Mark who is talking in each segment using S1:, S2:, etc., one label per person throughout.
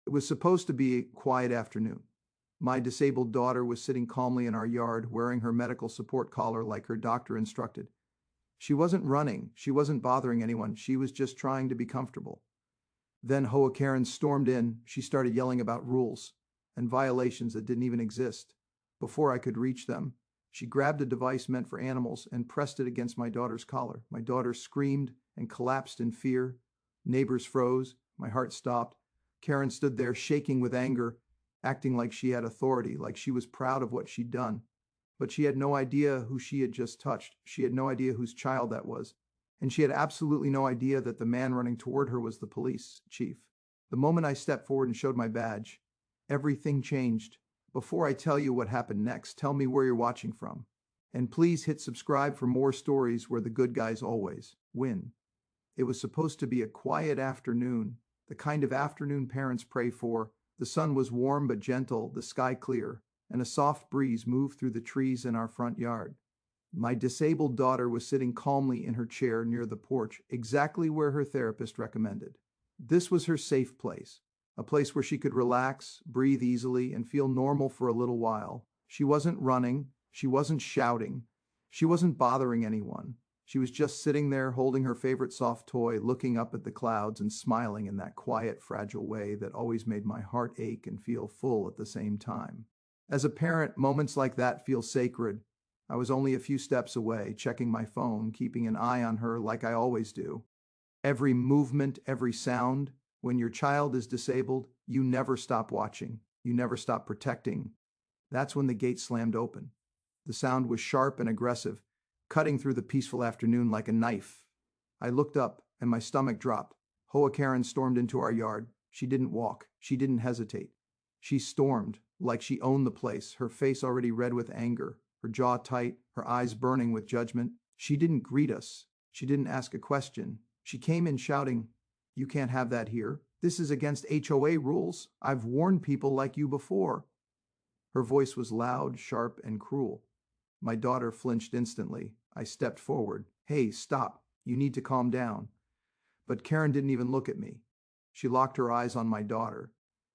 S1: It was supposed to be a quiet afternoon. My disabled daughter was sitting calmly in our yard, wearing her medical support collar like her doctor instructed. She wasn't running, she wasn't bothering anyone, she was just trying to be comfortable. Then Hoa Karen stormed in. She started yelling about rules and violations that didn't even exist. Before I could reach them, she grabbed a device meant for animals and pressed it against my daughter's collar. My daughter screamed and collapsed in fear. Neighbors froze. My heart stopped. Karen stood there shaking with anger, acting like she had authority, like she was proud of what she'd done. But she had no idea who she had just touched. She had no idea whose child that was. And she had absolutely no idea that the man running toward her was the police chief. The moment I stepped forward and showed my badge, everything changed. Before I tell you what happened next, tell me where you're watching from. And please hit subscribe for more stories where the good guys always win. It was supposed to be a quiet afternoon, the kind of afternoon parents pray for. The sun was warm but gentle, the sky clear, and a soft breeze moved through the trees in our front yard. My disabled daughter was sitting calmly in her chair near the porch, exactly where her therapist recommended. This was her safe place, a place where she could relax, breathe easily, and feel normal for a little while. She wasn't running, she wasn't shouting, she wasn't bothering anyone. She was just sitting there holding her favorite soft toy, looking up at the clouds and smiling in that quiet, fragile way that always made my heart ache and feel full at the same time. As a parent, moments like that feel sacred. I was only a few steps away, checking my phone, keeping an eye on her like I always do. Every movement, every sound. When your child is disabled, you never stop watching. You never stop protecting. That's when the gate slammed open. The sound was sharp and aggressive, cutting through the peaceful afternoon like a knife. I looked up, and my stomach dropped. Hoa Karen stormed into our yard. She didn't walk. She didn't hesitate. She stormed, like she owned the place, her face already red with anger, her jaw tight, her eyes burning with judgment. She didn't greet us. She didn't ask a question. She came in shouting, "You can't have that here. This is against HOA rules. I've warned people like you before." Her voice was loud, sharp, and cruel. My daughter flinched instantly. I stepped forward. "Hey, stop. You need to calm down." But Karen didn't even look at me. She locked her eyes on my daughter.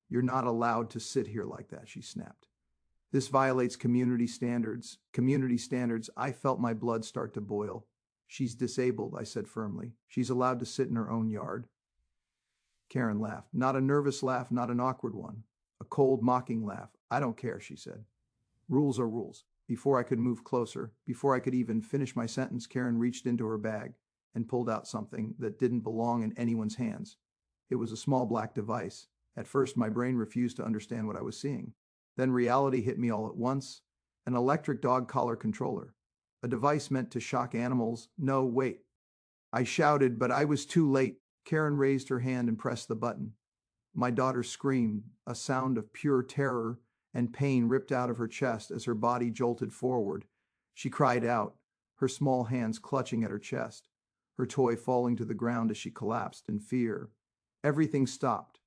S1: "You're not allowed to sit here like that," she snapped. "This violates community standards." Community standards. I felt my blood start to boil. "She's disabled," I said firmly. "She's allowed to sit in her own yard." Karen laughed. Not a nervous laugh, not an awkward one. A cold, mocking laugh. "I don't care," she said. "Rules are rules." Before I could move closer, before I could even finish my sentence, Karen reached into her bag and pulled out something that didn't belong in anyone's hands. It was a small black device. At first, my brain refused to understand what I was seeing. Then reality hit me all at once. An electric dog collar controller. A device meant to shock animals. No, wait. I shouted, but I was too late. Karen raised her hand and pressed the button. My daughter screamed, a sound of pure terror and pain ripped out of her chest as her body jolted forward. She cried out, her small hands clutching at her chest, her toy falling to the ground as she collapsed in fear. Everything stopped.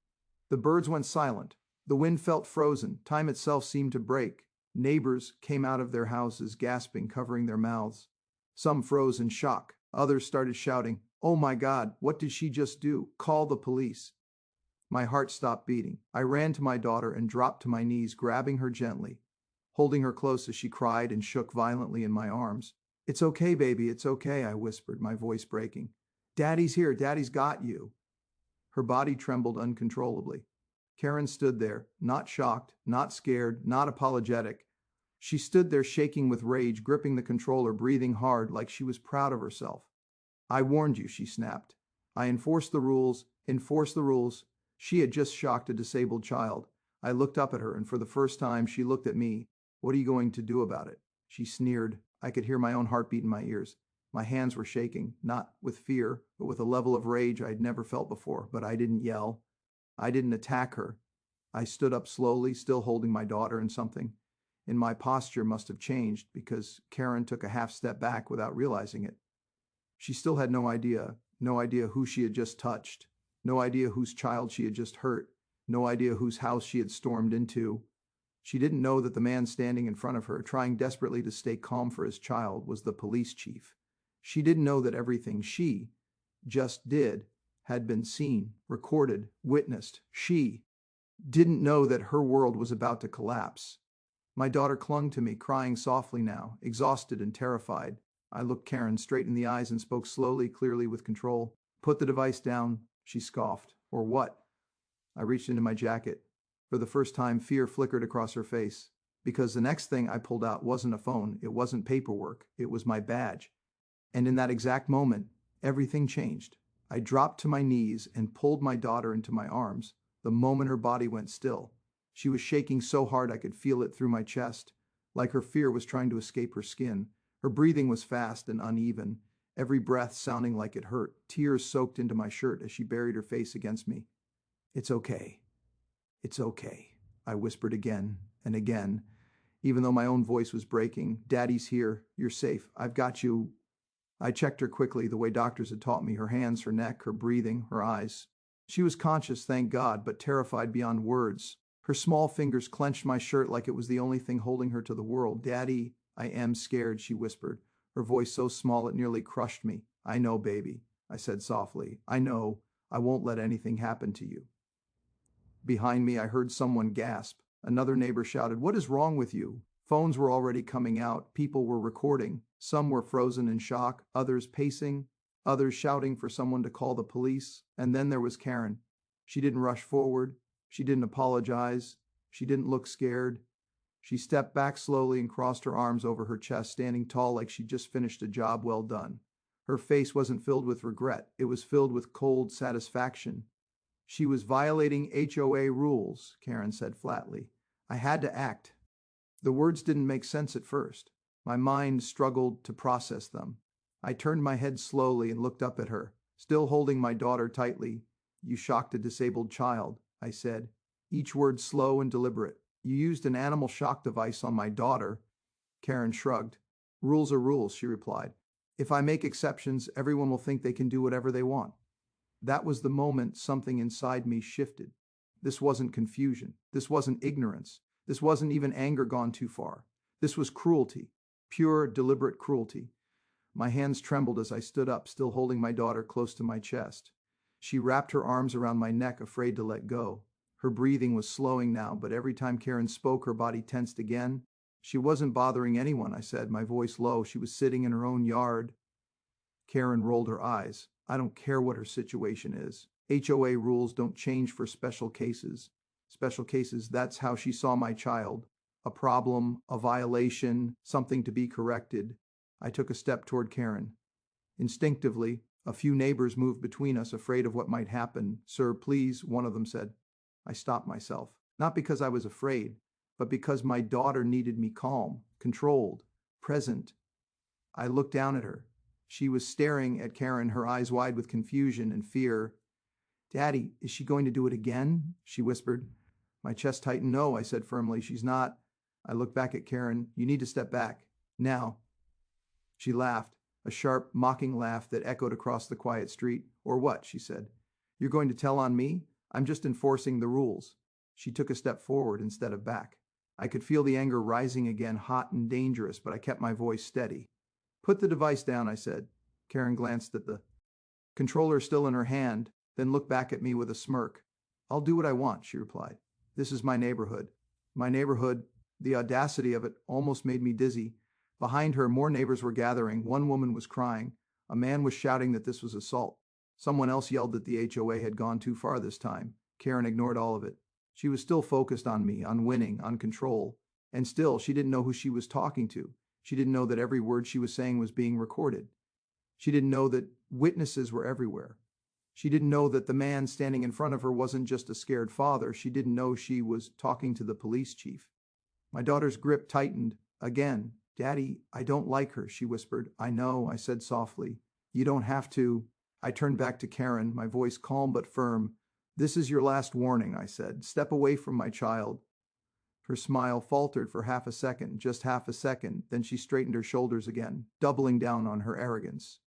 S1: The birds went silent. The wind felt frozen. Time itself seemed to break. Neighbors came out of their houses, gasping, covering their mouths. Some froze in shock. Others started shouting, "Oh my God, what did she just do? Call the police." My heart stopped beating. I ran to my daughter and dropped to my knees, grabbing her gently, holding her close as she cried and shook violently in my arms. "It's okay, baby, it's okay," I whispered, my voice breaking. "Daddy's here, Daddy's got you." Her body trembled uncontrollably. Karen stood there, not shocked, not scared, not apologetic. She stood there shaking with rage, gripping the controller, breathing hard like she was proud of herself. "I warned you," she snapped. "I enforced the rules, enforced the rules." She had just shocked a disabled child. I looked up at her, and for the first time, she looked at me. "What are you going to do about it?" She sneered. I could hear my own heartbeat in my ears. My hands were shaking, not with fear, but with a level of rage I'd never felt before. But I didn't yell. I didn't attack her. I stood up slowly, still holding my daughter, and something in my posture must have changed because Karen took a half step back without realizing it. She still had no idea who she had just touched. No idea whose child she had just hurt. No idea whose house she had stormed into. She didn't know that the man standing in front of her, trying desperately to stay calm for his child, was the police chief. She didn't know that everything she just did had been seen, recorded, witnessed. She didn't know that her world was about to collapse. My daughter clung to me, crying softly now, exhausted and terrified. I looked Karen straight in the eyes and spoke slowly, clearly, with control. "Put the device down," she scoffed. "Or what?" I reached into my jacket. For the first time, fear flickered across her face. Because the next thing I pulled out wasn't a phone, it wasn't paperwork, it was my badge. And in that exact moment, everything changed. I dropped to my knees and pulled my daughter into my arms. The moment her body went still, she was shaking so hard I could feel it through my chest, like her fear was trying to escape her skin. Her breathing was fast and uneven, every breath sounding like it hurt. Tears soaked into my shirt as she buried her face against me. "It's okay. It's okay," I whispered again and again, even though my own voice was breaking. "Daddy's here. You're safe. I've got you." I checked her quickly, the way doctors had taught me, her hands, her neck, her breathing, her eyes. She was conscious, thank God, but terrified beyond words. Her small fingers clenched my shirt like it was the only thing holding her to the world. "Daddy, I am scared," she whispered, her voice so small it nearly crushed me. "I know, baby," I said softly. "I know. I won't let anything happen to you." Behind me, I heard someone gasp. Another neighbor shouted, "What is wrong with you?" Phones were already coming out. People were recording. Some were frozen in shock, others pacing, others shouting for someone to call the police. And then there was Karen. She didn't rush forward. She didn't apologize. She didn't look scared. She stepped back slowly and crossed her arms over her chest, standing tall like she'd just finished a job well done. Her face wasn't filled with regret. It was filled with cold satisfaction. "She was violating HOA rules," Karen said flatly. "I had to act." The words didn't make sense at first. My mind struggled to process them. I turned my head slowly and looked up at her, still holding my daughter tightly. "You shocked a disabled child," I said, each word slow and deliberate. "You used an animal shock device on my daughter." Karen shrugged. "Rules are rules," she replied. "If I make exceptions, everyone will think they can do whatever they want." That was the moment something inside me shifted. This wasn't confusion. This wasn't ignorance. This wasn't even anger gone too far. This was cruelty, pure, deliberate cruelty. My hands trembled as I stood up, still holding my daughter close to my chest. She wrapped her arms around my neck, afraid to let go. Her breathing was slowing now, but every time Karen spoke, her body tensed again. "She wasn't bothering anyone," I said, my voice low. "She was sitting in her own yard." Karen rolled her eyes. "I don't care what her situation is. HOA rules don't change for special cases." Special cases, that's how she saw my child. A problem, a violation, something to be corrected. I took a step toward Karen. Instinctively, a few neighbors moved between us, afraid of what might happen. "Sir, please," one of them said. I stopped myself, not because I was afraid, but because my daughter needed me calm, controlled, present. I looked down at her. She was staring at Karen, her eyes wide with confusion and fear. "Daddy, is she going to do it again?" she whispered. My chest tightened. "No," I said firmly. "She's not." I looked back at Karen. "You need to step back. Now." She laughed, a sharp, mocking laugh that echoed across the quiet street. "Or what?" she said. "You're going to tell on me? I'm just enforcing the rules." She took a step forward instead of back. I could feel the anger rising again, hot and dangerous, but I kept my voice steady. "Put the device down," I said. Karen glanced at the controller still in her hand, then looked back at me with a smirk. "I'll do what I want," she replied. "This is my neighborhood." My neighborhood, the audacity of it almost made me dizzy. Behind her, more neighbors were gathering. One woman was crying. A man was shouting that this was assault. Someone else yelled that the HOA had gone too far this time. Karen ignored all of it. She was still focused on me, on winning, on control. And still, she didn't know who she was talking to. She didn't know that every word she was saying was being recorded. She didn't know that witnesses were everywhere. She didn't know that the man standing in front of her wasn't just a scared father. She didn't know she was talking to the police chief. My daughter's grip tightened again. "Daddy, I don't like her," she whispered. "I know," I said softly. "You don't have to." I turned back to Karen, my voice calm but firm. "This is your last warning," I said. "Step away from my child." Her smile faltered for half a second, just half a second, then she straightened her shoulders again, doubling down on her arrogance.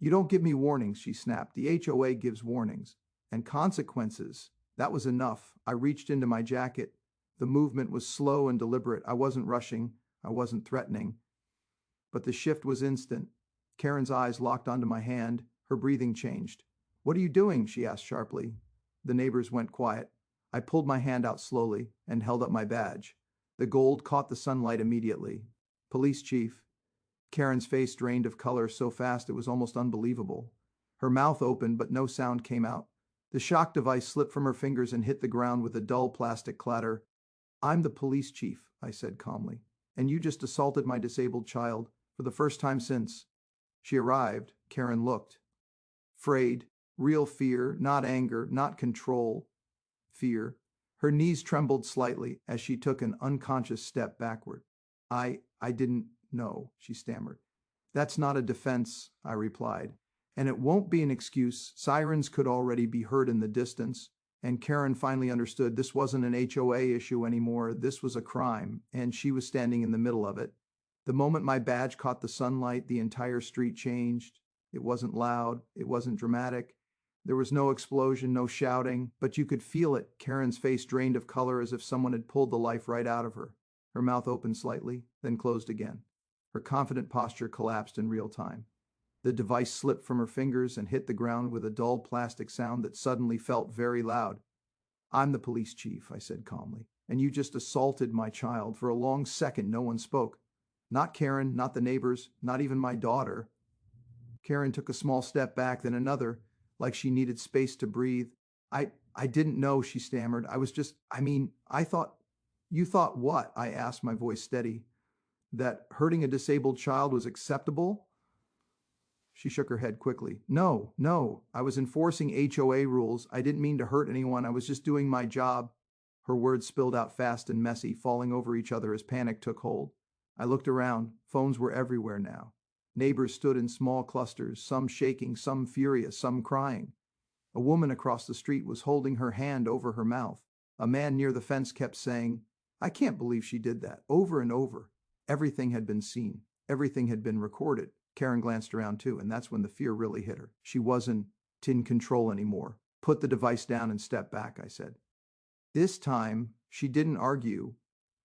S1: "You don't give me warnings," she snapped. "The HOA gives warnings. And consequences." That was enough. I reached into my jacket. The movement was slow and deliberate. I wasn't rushing. I wasn't threatening. But the shift was instant. Karen's eyes locked onto my hand. Her breathing changed. "What are you doing?" she asked sharply. The neighbors went quiet. I pulled my hand out slowly and held up my badge. The gold caught the sunlight immediately. Police chief. Karen's face drained of color so fast it was almost unbelievable. Her mouth opened, but no sound came out. The shock device slipped from her fingers and hit the ground with a dull plastic clatter. I'm the police chief, I said calmly, and you just assaulted my disabled child for the first time since. She arrived. Karen looked. Frayed, real fear, not anger, not control. Fear. Her knees trembled slightly as she took an unconscious step backward. I didn't know, she stammered. That's not a defense, I replied. And it won't be an excuse. Sirens could already be heard in the distance. And Karen finally understood this wasn't an HOA issue anymore. This was a crime, and she was standing in the middle of it. The moment my badge caught the sunlight, the entire street changed. It wasn't loud. It wasn't dramatic. There was no explosion, no shouting, but you could feel it. Karen's face drained of color as if someone had pulled the life right out of her. Her mouth opened slightly, then closed again. Her confident posture collapsed in real time. The device slipped from her fingers and hit the ground with a dull plastic sound that suddenly felt very loud. I'm the police chief, I said calmly, and you just assaulted my child. For a long second, no one spoke. Not Karen, not the neighbors, not even my daughter. Karen took a small step back, then another, like she needed space to breathe. I didn't know, she stammered. I thought. You thought what? I asked, my voice steady. That hurting a disabled child was acceptable? She shook her head quickly. No, I was enforcing HOA rules. I didn't mean to hurt anyone. I was just doing my job. Her words spilled out fast and messy, falling over each other as panic took hold. I looked around. Phones were everywhere now. Neighbors stood in small clusters, some shaking, some furious, some crying. A woman across the street was holding her hand over her mouth. A man near the fence kept saying, I can't believe she did that, over and over. Everything had been seen. Everything had been recorded. Karen glanced around too, and that's when the fear really hit her. She wasn't in control anymore. Put the device down and step back, I said. This time, she didn't argue.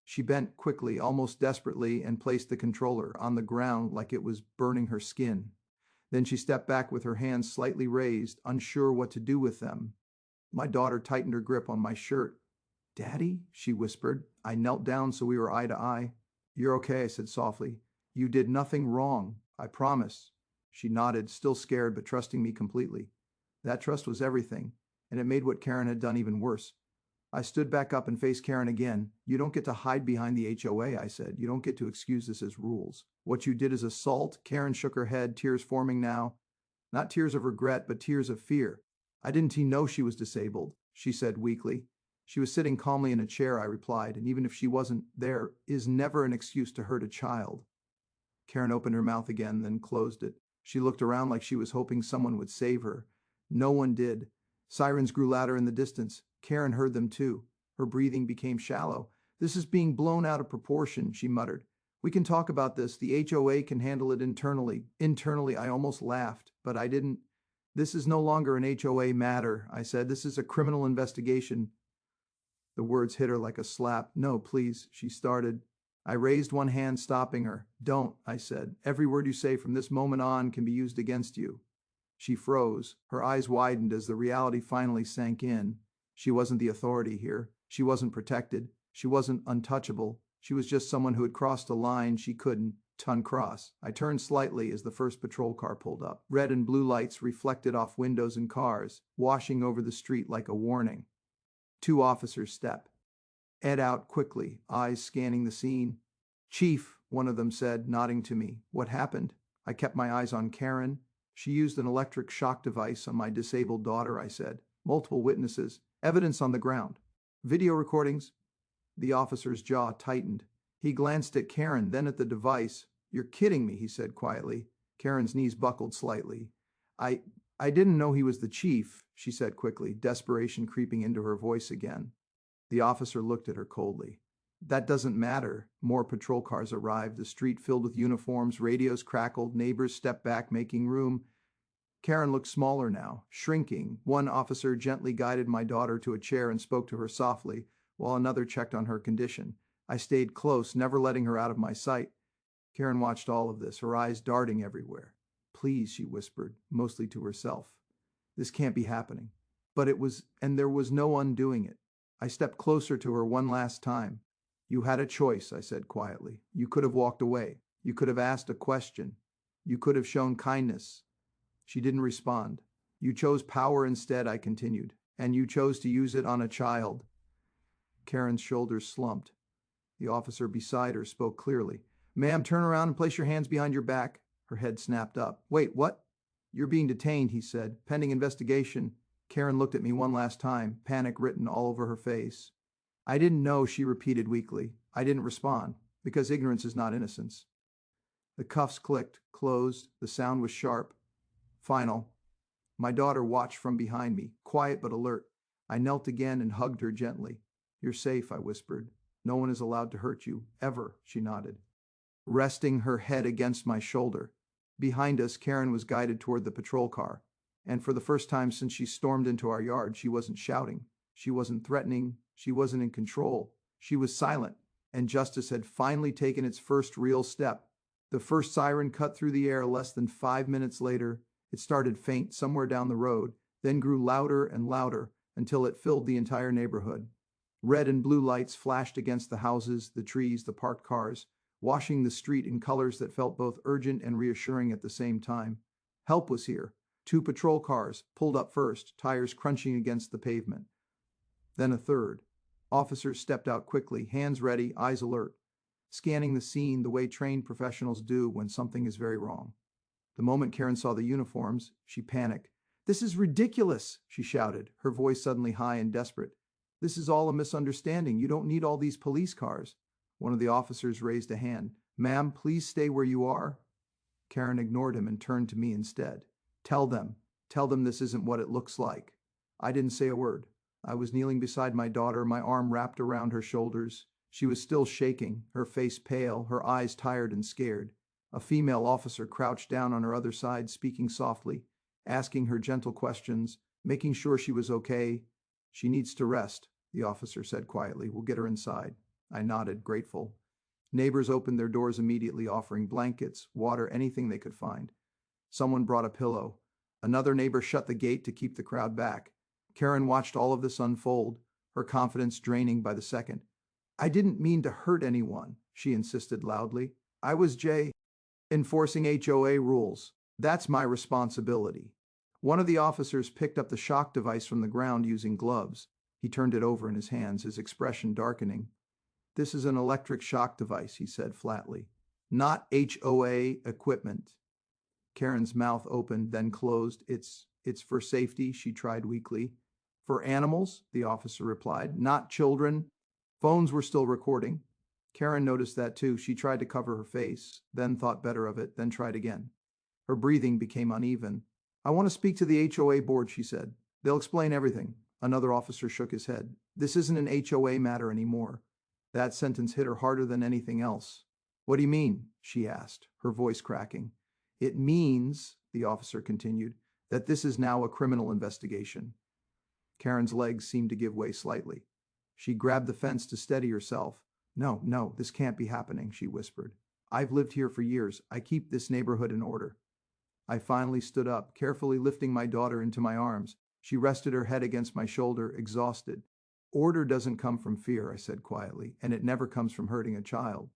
S1: She bent quickly, almost desperately, and placed the controller on the ground like it was burning her skin. Then she stepped back with her hands slightly raised, unsure what to do with them. My daughter tightened her grip on my shirt. Daddy, she whispered. I knelt down so we were eye to eye. You're okay, I said softly. You did nothing wrong, I promise. She nodded, still scared but trusting me completely. That trust was everything, and it made what Karen had done even worse. I stood back up and faced Karen again. You don't get to hide behind the HOA, I said. You don't get to excuse this as rules. What you did is assault. Karen shook her head, tears forming now. Not tears of regret, but tears of fear. I didn't know she was disabled, she said weakly. She was sitting calmly in a chair, I replied, and even if she wasn't, there is never an excuse to hurt a child. Karen opened her mouth again, then closed it. She looked around like she was hoping someone would save her. No one did. Sirens grew louder in the distance. Karen heard them too. Her breathing became shallow. This is being blown out of proportion, she muttered. We can talk about this. The HOA can handle it internally. Internally, I almost laughed, but I didn't. This is no longer an HOA matter, I said. This is a criminal investigation. The words hit her like a slap. No, please, she started. I raised one hand, stopping her. Don't, I said. Every word you say from this moment on can be used against you. She froze. Her eyes widened as the reality finally sank in. She wasn't the authority here. She wasn't protected. She wasn't untouchable. She was just someone who had crossed a line she couldn't uncross. I turned slightly as the first patrol car pulled up. Red and blue lights reflected off windows and cars, washing over the street like a warning. 2 officers step. Ed out quickly, eyes scanning the scene. Chief, one of them said, nodding to me. What happened? I kept my eyes on Karen. She used an electric shock device on my disabled daughter, I said. Multiple witnesses. Evidence on the ground. Video recordings. The officer's jaw tightened. He glanced at Karen, then at the device. You're kidding me, he said quietly. Karen's knees buckled slightly. I didn't know he was the chief, she said quickly, desperation creeping into her voice again. The officer looked at her coldly. That doesn't matter. More patrol cars arrived, the street filled with uniforms, radios crackled, neighbors stepped back, making room. Karen looked smaller now, shrinking. One officer gently guided my daughter to a chair and spoke to her softly, while another checked on her condition. I stayed close, never letting her out of my sight. Karen watched all of this, her eyes darting everywhere. Please, she whispered, mostly to herself. This can't be happening. But it was, and there was no undoing it. I stepped closer to her one last time. You had a choice, I said quietly. You could have walked away. You could have asked a question. You could have shown kindness. She didn't respond. You chose power instead, I continued, and you chose to use it on a child. Karen's shoulders slumped. The officer beside her spoke clearly. Ma'am, turn around and place your hands behind your back. Her head snapped up. Wait, what? You're being detained, he said. Pending investigation. Karen looked at me one last time, panic written all over her face. I didn't know, she repeated weakly. I didn't respond, because ignorance is not innocence. The cuffs clicked, closed. The sound was sharp. Final. My daughter watched from behind me, quiet but alert. I knelt again and hugged her gently. You're safe, I whispered. No one is allowed to hurt you, ever, she nodded, resting her head against my shoulder. Behind us, Karen was guided toward the patrol car, and for the first time since she stormed into our yard, she wasn't shouting. She wasn't threatening. She wasn't in control. She was silent, and justice had finally taken its first real step. The first siren cut through the air less than 5 minutes later. It started faint somewhere down the road, then grew louder and louder until it filled the entire neighborhood. Red and blue lights flashed against the houses, the trees, the parked cars, washing the street in colors that felt both urgent and reassuring at the same time. Help was here. 2 patrol cars pulled up first, tires crunching against the pavement. Then a third. Officers stepped out quickly, hands ready, eyes alert, scanning the scene the way trained professionals do when something is very wrong. The moment Karen saw the uniforms, she panicked. This is ridiculous, she shouted, her voice suddenly high and desperate. This is all a misunderstanding. You don't need all these police cars. One of the officers raised a hand. Ma'am, please stay where you are. Karen ignored him and turned to me instead. Tell them this isn't what it looks like. I didn't say a word. I was kneeling beside my daughter, my arm wrapped around her shoulders. She was still shaking, her face pale, her eyes tired and scared. A female officer crouched down on her other side, speaking softly, asking her gentle questions, making sure she was okay. She needs to rest, the officer said quietly. We'll get her inside. I nodded, grateful. Neighbors opened their doors immediately, offering blankets, water, anything they could find. Someone brought a pillow. Another neighbor shut the gate to keep the crowd back. Karen watched all of this unfold, her confidence draining by the second. I didn't mean to hurt anyone, she insisted loudly. I was enforcing HOA rules. That's my responsibility. One of the officers picked up the shock device from the ground using gloves. He turned it over in his hands, his expression darkening. This is an electric shock device, he said flatly. Not HOA equipment. Karen's mouth opened, then closed. It's for safety, she tried weakly. For animals, the officer replied, not children. Phones were still recording. Karen noticed that too. She tried to cover her face, then thought better of it, then tried again. Her breathing became uneven. I want to speak to the HOA board, she said. They'll explain everything. Another officer shook his head. This isn't an HOA matter anymore. That sentence hit her harder than anything else. What do you mean? She asked, her voice cracking. It means, the officer continued, that this is now a criminal investigation. Karen's legs seemed to give way slightly. She grabbed the fence to steady herself. No, this can't be happening, she whispered. I've lived here for years. I keep this neighborhood in order. I finally stood up, carefully lifting my daughter into my arms. She rested her head against my shoulder, exhausted. Order doesn't come from fear, I said quietly, and it never comes from hurting a child.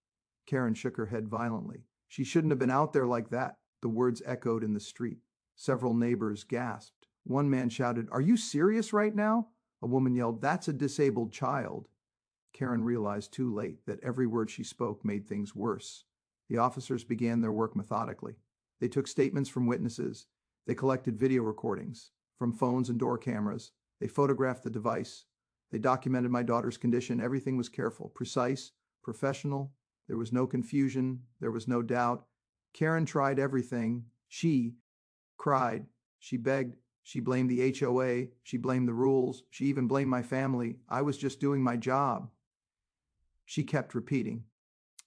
S1: Karen shook her head violently. She shouldn't have been out there like that. The words echoed in the street. Several neighbors gasped. One man shouted, Are you serious right now? A woman yelled, That's a disabled child. Karen realized too late that every word she spoke made things worse. The officers began their work methodically. They took statements from witnesses. They collected video recordings from phones and door cameras. They photographed the device. They documented my daughter's condition. Everything was careful, precise, professional. There was no confusion. There was no doubt. Karen tried everything. She cried. She begged. She blamed the HOA. She blamed the rules. She even blamed my family. I was just doing my job. She kept repeating.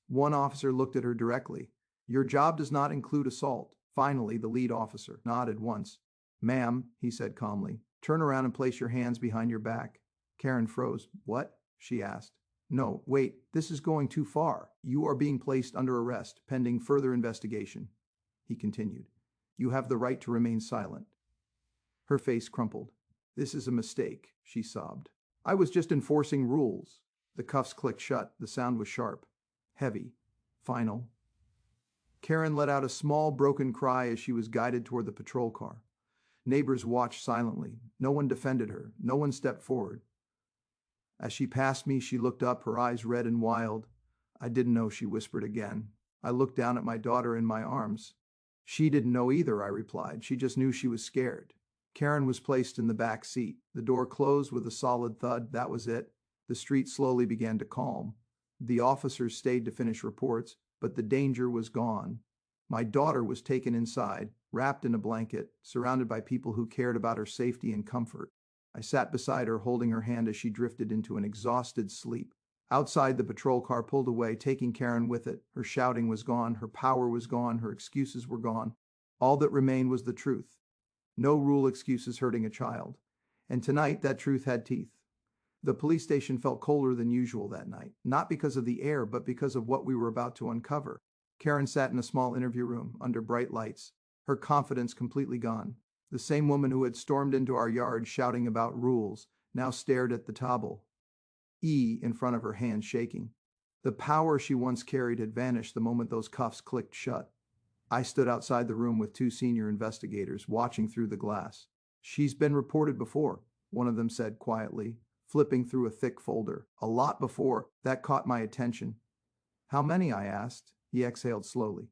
S1: One officer looked at her directly. Your job does not include assault. Finally, the lead officer nodded once. Ma'am, he said calmly, turn around and place your hands behind your back. Karen froze. What? She asked. No, wait, this is going too far. You are being placed under arrest, pending further investigation. He continued. You have the right to remain silent. Her face crumpled. This is a mistake, she sobbed. I was just enforcing rules. The cuffs clicked shut. The sound was sharp, heavy, final. Karen let out a small, broken cry as she was guided toward the patrol car. Neighbors watched silently. No one defended her. No one stepped forward. As she passed me, she looked up, her eyes red and wild. I didn't know, she whispered again. I looked down at my daughter in my arms. She didn't know either, I replied. She just knew she was scared. Karen was placed in the back seat. The door closed with a solid thud. That was it. The street slowly began to calm. The officers stayed to finish reports, but the danger was gone. My daughter was taken inside, wrapped in a blanket, surrounded by people who cared about her safety and comfort. I sat beside her, holding her hand as she drifted into an exhausted sleep. Outside, the patrol car pulled away, taking Karen with it. Her shouting was gone, her power was gone, her excuses were gone. All that remained was the truth. No rule excuses hurting a child. And tonight, that truth had teeth. The police station felt colder than usual that night, not because of the air, but because of what we were about to uncover. Karen sat in a small interview room, under bright lights, her confidence completely gone. The same woman who had stormed into our yard shouting about rules now stared at the table, E in front of her, hand shaking. The power she once carried had vanished the moment those cuffs clicked shut. I stood outside the room with two senior investigators, watching through the glass. She's been reported before, one of them said quietly, flipping through a thick folder. A lot before. That caught my attention. How many? I asked. He exhaled slowly.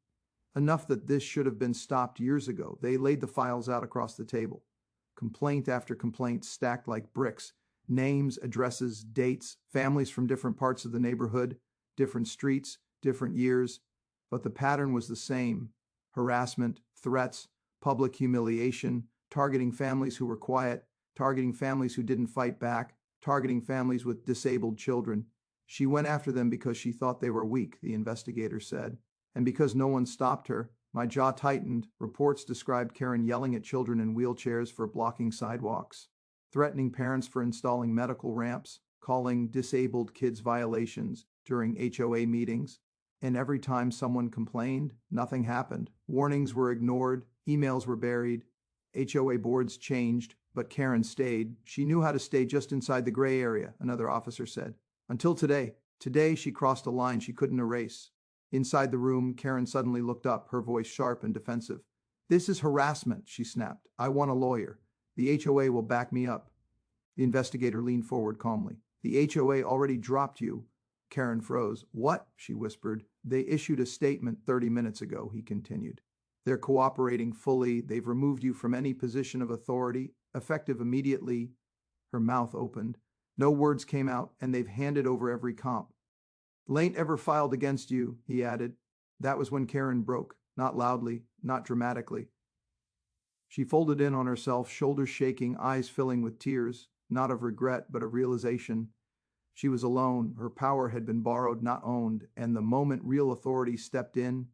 S1: Enough that this should have been stopped years ago. They laid the files out across the table. Complaint after complaint stacked like bricks. Names, addresses, dates, families from different parts of the neighborhood, different streets, different years. But the pattern was the same. Harassment, threats, public humiliation, targeting families who were quiet, targeting families who didn't fight back, targeting families with disabled children. She went after them because she thought they were weak, the investigator said. And because no one stopped her. My jaw tightened. Reports described Karen yelling at children in wheelchairs for blocking sidewalks, threatening parents for installing medical ramps, calling disabled kids violations during HOA meetings. And every time someone complained, nothing happened. Warnings were ignored, emails were buried, HOA boards changed, but Karen stayed. She knew how to stay just inside the gray area, another officer said. Until today. Today she crossed a line she couldn't erase. Inside the room, Karen suddenly looked up, her voice sharp and defensive. This is harassment, she snapped. I want a lawyer. The HOA will back me up. The investigator leaned forward calmly. The HOA already dropped you. Karen froze. What? She whispered. They issued a statement 30 minutes ago, he continued. They're cooperating fully. They've removed you from any position of authority, effective immediately. Her mouth opened. No words came out, and they've handed over every comp. Lain't ever filed against you, he added. That was when Karen broke, not loudly, not dramatically. She folded in on herself, shoulders shaking, eyes filling with tears, not of regret, but of realization. She was alone, her power had been borrowed, not owned, and the moment real authority stepped in,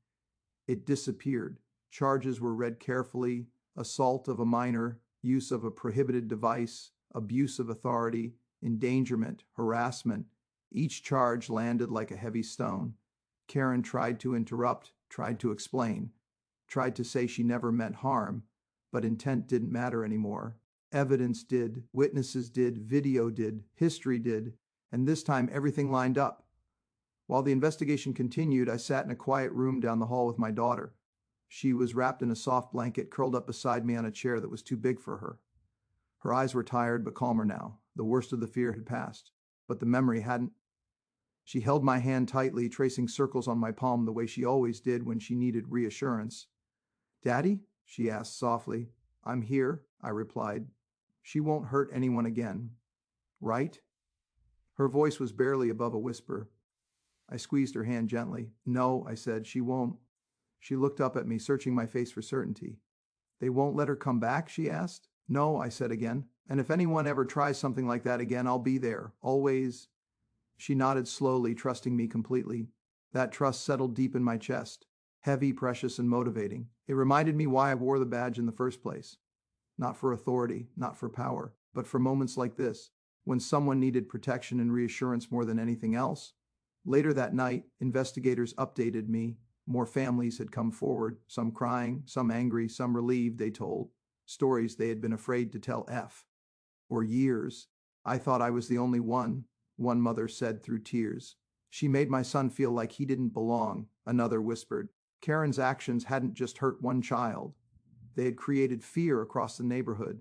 S1: it disappeared. Charges were read carefully: assault of a minor, use of a prohibited device, abuse of authority, endangerment, harassment. Each charge landed like a heavy stone. Karen tried to interrupt, tried to explain, tried to say she never meant harm, but intent didn't matter anymore. Evidence did, witnesses did, video did, history did, and this time everything lined up. While the investigation continued, I sat in a quiet room down the hall with my daughter. She was wrapped in a soft blanket, curled up beside me on a chair that was too big for her. Her eyes were tired but calmer now. The worst of the fear had passed, but the memory hadn't. She held my hand tightly, tracing circles on my palm the way she always did when she needed reassurance. Daddy? She asked softly. I'm here, I replied. She won't hurt anyone again. Right? Her voice was barely above a whisper. I squeezed her hand gently. No, I said, she won't. She looked up at me, searching my face for certainty. They won't let her come back? She asked. No, I said again. And if anyone ever tries something like that again, I'll be there. Always. She nodded slowly, trusting me completely. That trust settled deep in my chest. Heavy, precious, and motivating. It reminded me why I wore the badge in the first place. Not for authority, not for power, but for moments like this, when someone needed protection and reassurance more than anything else. Later that night, investigators updated me. More families had come forward, some crying, some angry, some relieved, they told. Stories they had been afraid to tell for years. I thought I was the only one mother said through tears. She made my son feel like he didn't belong, another whispered. Karen's actions hadn't just hurt one child. They had created fear across the neighborhood.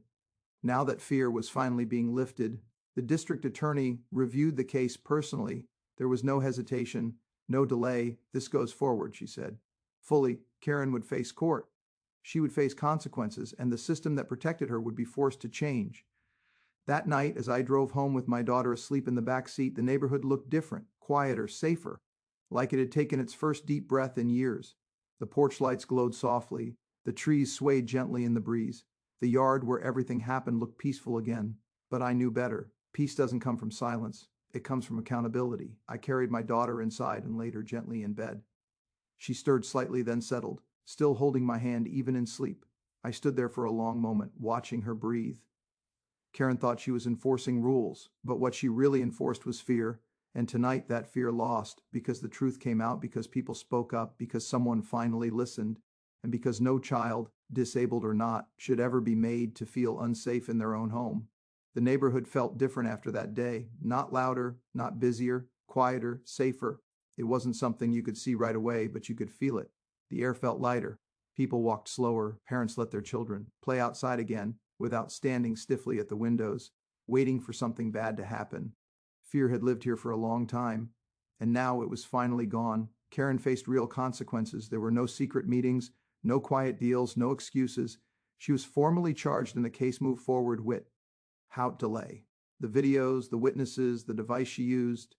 S1: Now that fear was finally being lifted, the district attorney reviewed the case personally. There was no hesitation, no delay. This goes forward, she said. Fully, Karen would face court. She would face consequences, and the system that protected her would be forced to change. That night, as I drove home with my daughter asleep in the back seat, the neighborhood looked different, quieter, safer, like it had taken its first deep breath in years. The porch lights glowed softly. The trees swayed gently in the breeze. The yard where everything happened looked peaceful again. But I knew better. Peace doesn't come from silence. It comes from accountability. I carried my daughter inside and laid her gently in bed. She stirred slightly, then settled, still holding my hand even in sleep. I stood there for a long moment, watching her breathe. Karen thought she was enforcing rules, but what she really enforced was fear. And tonight that fear lost, because the truth came out, because people spoke up, because someone finally listened, and because no child, disabled or not, should ever be made to feel unsafe in their own home. The neighborhood felt different after that day, not louder, not busier, quieter, safer. It wasn't something you could see right away, but you could feel it. The air felt lighter. People walked slower, parents let their children play outside again, without standing stiffly at the windows, waiting for something bad to happen. Fear had lived here for a long time, and now it was finally gone. Karen faced real consequences. There were no secret meetings, no quiet deals, no excuses. She was formally charged and the case moved forward without delay. The videos, the witnesses, the device she used,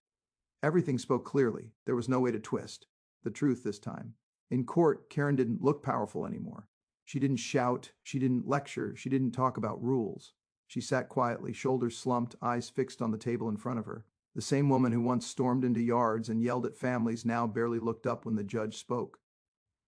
S1: everything spoke clearly. There was no way to twist the truth this time. In court, Karen didn't look powerful anymore. She didn't shout, she didn't lecture, she didn't talk about rules. She sat quietly, shoulders slumped, eyes fixed on the table in front of her. The same woman who once stormed into yards and yelled at families now barely looked up when the judge spoke.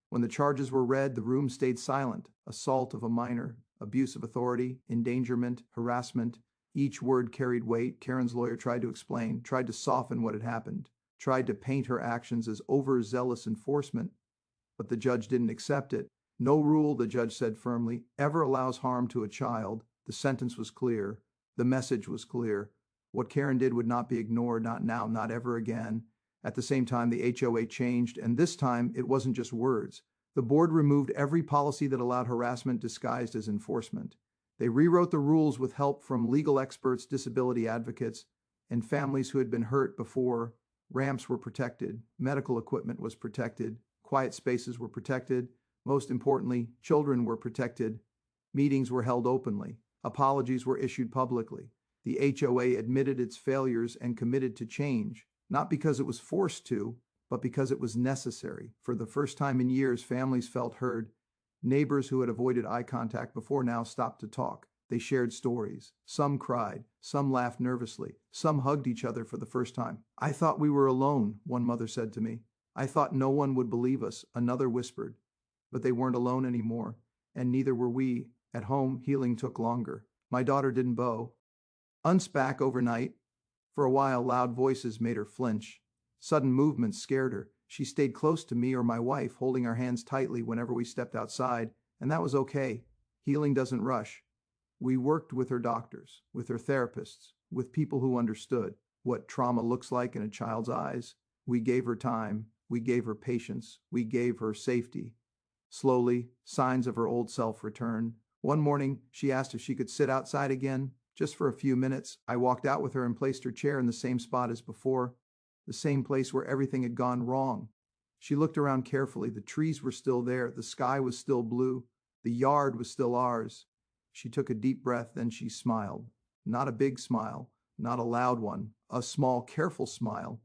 S1: When the charges were read, the room stayed silent. Assault of a minor, abuse of authority, endangerment, harassment. Each word carried weight. Karen's lawyer tried to explain, tried to soften what had happened, tried to paint her actions as overzealous enforcement. But the judge didn't accept it. No rule, the judge said firmly, ever allows harm to a child. The sentence was clear. The message was clear. What Karen did would not be ignored, not now, not ever again. At the same time, the HOA changed, and this time it wasn't just words. The board removed every policy that allowed harassment disguised as enforcement. They rewrote the rules with help from legal experts, disability advocates, and families who had been hurt before. Ramps were protected, medical equipment was protected, quiet spaces were protected. Most importantly, children were protected. Meetings were held openly. Apologies were issued publicly. The HOA admitted its failures and committed to change, not because it was forced to, but because it was necessary. For the first time in years, families felt heard. Neighbors who had avoided eye contact before now stopped to talk. They shared stories. Some cried. Some laughed nervously. Some hugged each other for the first time. "I thought we were alone," one mother said to me. "I thought no one would believe us," another whispered. But they weren't alone anymore, and neither were we. At home, healing took longer. My daughter didn't bounce back overnight. For a while, loud voices made her flinch. Sudden movements scared her. She stayed close to me or my wife, holding our hands tightly whenever we stepped outside, and that was okay. Healing doesn't rush. We worked with her doctors, with her therapists, with people who understood what trauma looks like in a child's eyes. We gave her time. We gave her patience. We gave her safety. Slowly, signs of her old self returned. One morning, she asked if she could sit outside again, just for a few minutes. I walked out with her and placed her chair in the same spot as before, the same place where everything had gone wrong. She looked around carefully. The trees were still there. The sky was still blue. The yard was still ours. She took a deep breath, then she smiled. Not a big smile, not a loud one, a small, careful smile.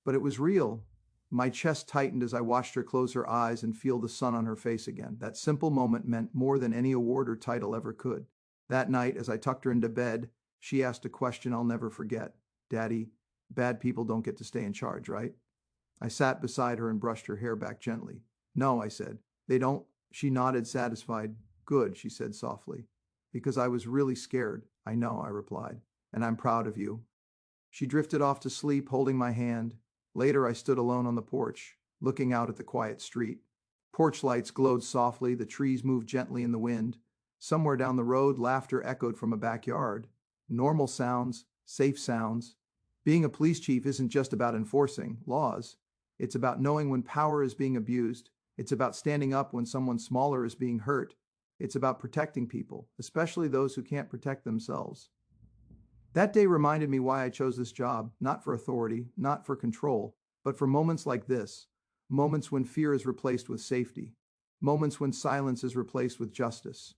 S1: But it was real. My chest tightened as I watched her close her eyes and feel the sun on her face again. That simple moment meant more than any award or title ever could. That night, as I tucked her into bed, she asked a question I'll never forget. "Daddy, bad people don't get to stay in charge, right?" I sat beside her and brushed her hair back gently. "No," I said. "They don't." She nodded, satisfied. "Good," she said softly. "Because I was really scared." "I know," I replied. "And I'm proud of you." She drifted off to sleep, holding my hand. Later, I stood alone on the porch, looking out at the quiet street. Porch lights glowed softly, the trees moved gently in the wind. Somewhere down the road, laughter echoed from a backyard. Normal sounds, Safe sounds. Being a police chief isn't just about enforcing laws. It's about knowing when power is being abused. It's about standing up when someone smaller is being hurt. It's about protecting people, especially those who can't protect themselves. That day reminded me why I chose this job, not for authority, not for control, but for moments like this. Moments when fear is replaced with safety. Moments when silence is replaced with justice.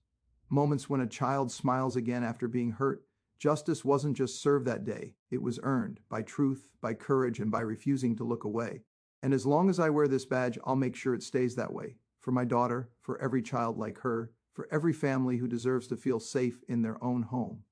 S1: Moments when a child smiles again after being hurt. Justice wasn't just served that day, it was earned by truth, by courage, and by refusing to look away. And as long as I wear this badge, I'll make sure it stays that way. For my daughter, for every child like her, for every family who deserves to feel safe in their own home.